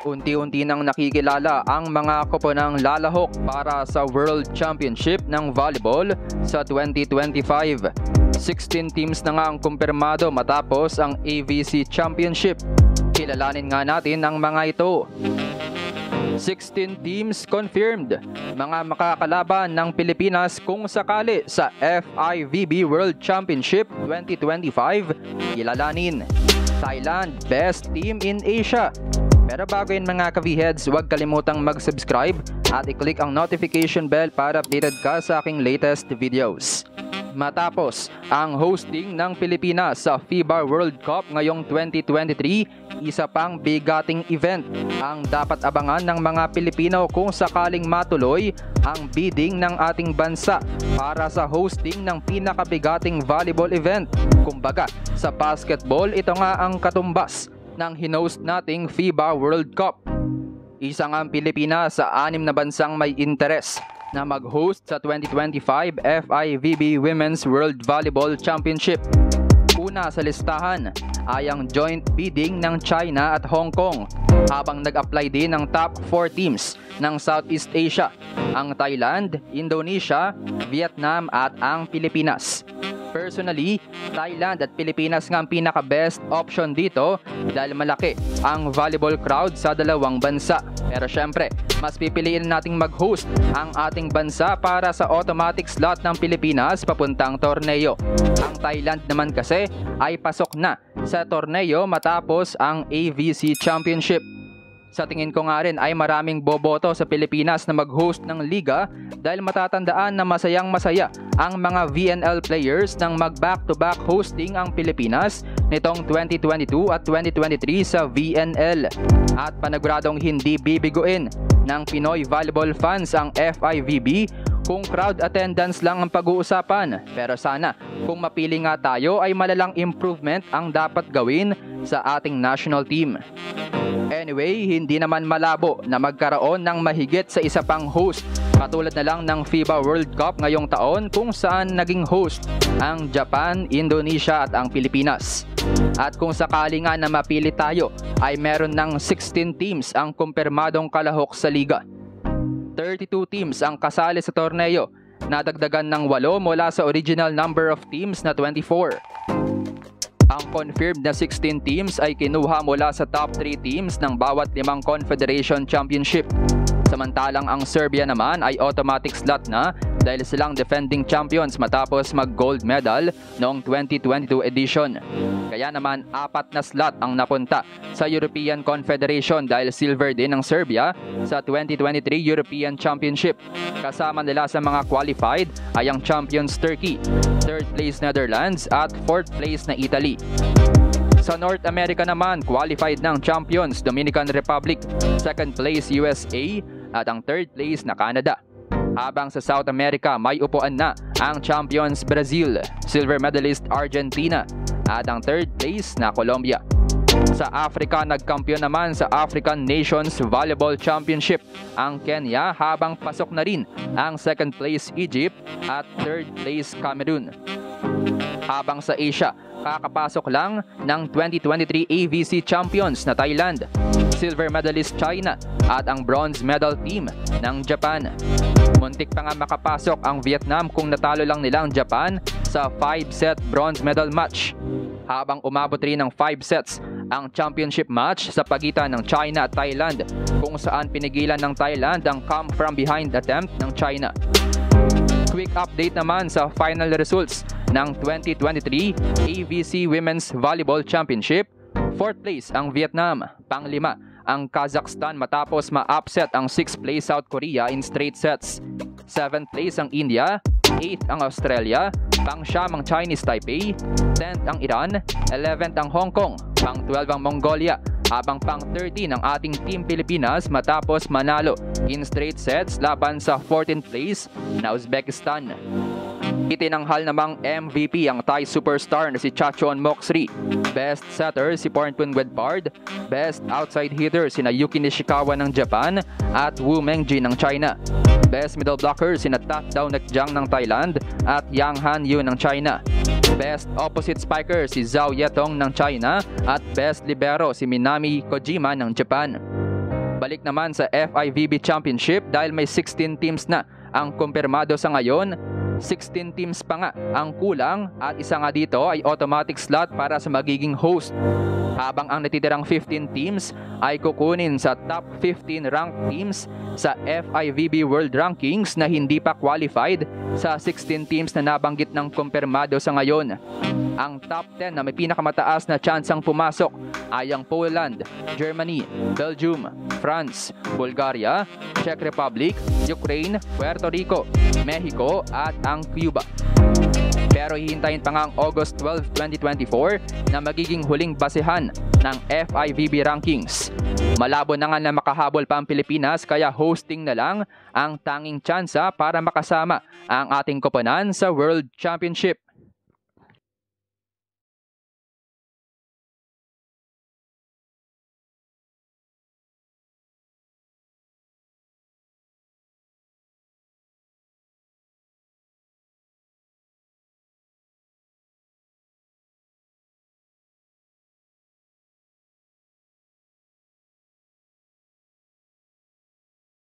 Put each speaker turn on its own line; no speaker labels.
Unti-unti nang nakikilala ang mga koponang lalahok para sa World Championship ng Volleyball sa 2025. 16 teams na nga ang kumpirmado matapos ang AVC Championship. Kilalanin nga natin ang mga ito. 16 teams confirmed, mga makakalaban ng Pilipinas kung sakali sa FIVB World Championship 2025. Kilalanin: Thailand, best team in Asia. Pero bago yun mga ka-V-Heads, huwag kalimutang mag-subscribe at i-click ang notification bell para updated ka sa aking latest videos. Matapos ang hosting ng Pilipinas sa FIBA World Cup ngayong 2023, isa pang bigating event ang dapat abangan ng mga Pilipino kung sakaling matuloy ang bidding ng ating bansa para sa hosting ng pinakabigating volleyball event. Kumbaga, sa basketball, ito nga ang katumbas ng hinost nating FIBA World Cup. Isa nga ang Pilipinas sa 6 na bansang may interes na mag-host sa 2025 FIVB Women's World Volleyball Championship. Una sa listahan ay ang joint bidding ng China at Hong Kong, habang nag-apply din ng top 4 teams ng Southeast Asia, ang Thailand, Indonesia, Vietnam at ang Pilipinas. Personally, Thailand at Pilipinas nga ang pinaka-best option dito dahil malaki ang volleyball crowd sa dalawang bansa. Pero syempre, mas pipiliin nating mag-host ang ating bansa para sa automatic slot ng Pilipinas papuntang torneo. Ang Thailand naman kasi ay pasok na sa torneo matapos ang AVC Championship. Sa tingin ko nga rin ay maraming boboto sa Pilipinas na mag-host ng liga dahil matatandaan na masayang-masaya ang mga VNL players nang mag-back-to-back hosting ang Pilipinas nitong 2022 at 2023 sa VNL. At paniguradong hindi bibiguin ng Pinoy volleyball fans ang FIVB kung crowd attendance lang ang pag-uusapan. Pero sana kung mapili nga tayo ay malalang improvement ang dapat gawin sa ating national team. Anyway, hindi naman malabo na magkaroon ng mahigit sa isa pang host katulad na lang ng FIBA World Cup ngayong taon kung saan naging host ang Japan, Indonesia at ang Pilipinas. At kung sakali nga na mapili tayo ay meron ng 16 teams ang kumpirmadong kalahok sa liga. 32 teams ang kasali sa torneo, nadagdagan ng 8 mula sa original number of teams na 24. Ang confirmed na 16 teams ay kinuha mula sa top 3 teams ng bawat 5 Confederation Championship. Samantalang ang Serbia naman ay automatic slot na dahil silang defending champions matapos mag-gold medal noong 2022 edition. Kaya naman 4 na slot ang napunta sa European Confederation dahil silver din ang Serbia sa 2023 European Championship. Kasama nila sa mga qualified ay ang champions Turkey, 3rd place Netherlands at 4th place na Italy. Sa North America naman, qualified ng champions Dominican Republic, 2nd place USA at ang 3rd place na Canada. Habang sa South America, may upuan na ang champions Brazil, silver medalist Argentina at ang 3rd place na Colombia. Sa Africa, nagkampiyon naman sa African Nations Volleyball Championship ang Kenya, habang pasok na rin ang 2nd place Egypt at 3rd place Cameroon. Habang sa Asia, kakapasok lang ng 2023 AVC champions na Thailand, silver medalist China at ang bronze medal team ng Japan. Muntik pa nga makapasok ang Vietnam kung natalo lang nila ang Japan sa 5-set bronze medal match. Habang umabot rin ng 5 sets ang championship match sa pagitan ng China at Thailand, kung saan pinigilan ng Thailand ang come from behind attempt ng China. Quick update naman sa final results ng 2023 AVC Women's Volleyball Championship. 4th place ang Vietnam, pang-5 ang Kazakhstan matapos ma-upset ang 6th place South Korea in straight sets. 7th place ang India, 8th ang Australia, pang-9 ang Chinese Taipei, 10th ang Iran, 11th ang Hong Kong, pang-12 ang Mongolia, habang pang-13 ang ating Team Pilipinas matapos manalo in straight sets laban sa 14th place na Uzbekistan. Itinanghal namang MVP ang Thai superstar na si Chachon Moksri. Best setter si Pornpun Wedpard. Best outside hitter sina Yuki Nishikawa ng Japan at Wu Mengjin ng China. Best middle blocker sina Tat Dao Nekjang ng Thailand at Yang Han Yu ng China. Best opposite spiker si Zhao Yetong ng China at best libero si Minami Kojima ng Japan. Balik naman sa FIVB Championship dahil may 16 teams na ang kumpirmado sa ngayon. 16 teams pa nga ang kulang at isa nga dito ay automatic slot para sa magiging host. Habang ang natitirang 15 teams ay kukunin sa top 15 ranked teams sa FIVB World Rankings na hindi pa qualified sa 16 teams na nabanggit ng kumpirmado sa ngayon. Ang top 10 na may pinakamataas na tsansang pumasok ay ang Poland, Germany, Belgium, France, Bulgaria, Czech Republic, Ukraine, Puerto Rico, Mexico at ang Cuba. Pero hihintayin pa nga ang August 12, 2024 na magiging huling basehan ng FIVB rankings. Malabo na nga na makahabol pa ang Pilipinas kaya hosting na lang ang tanging tsansa para makasama ang ating koponan sa World Championship.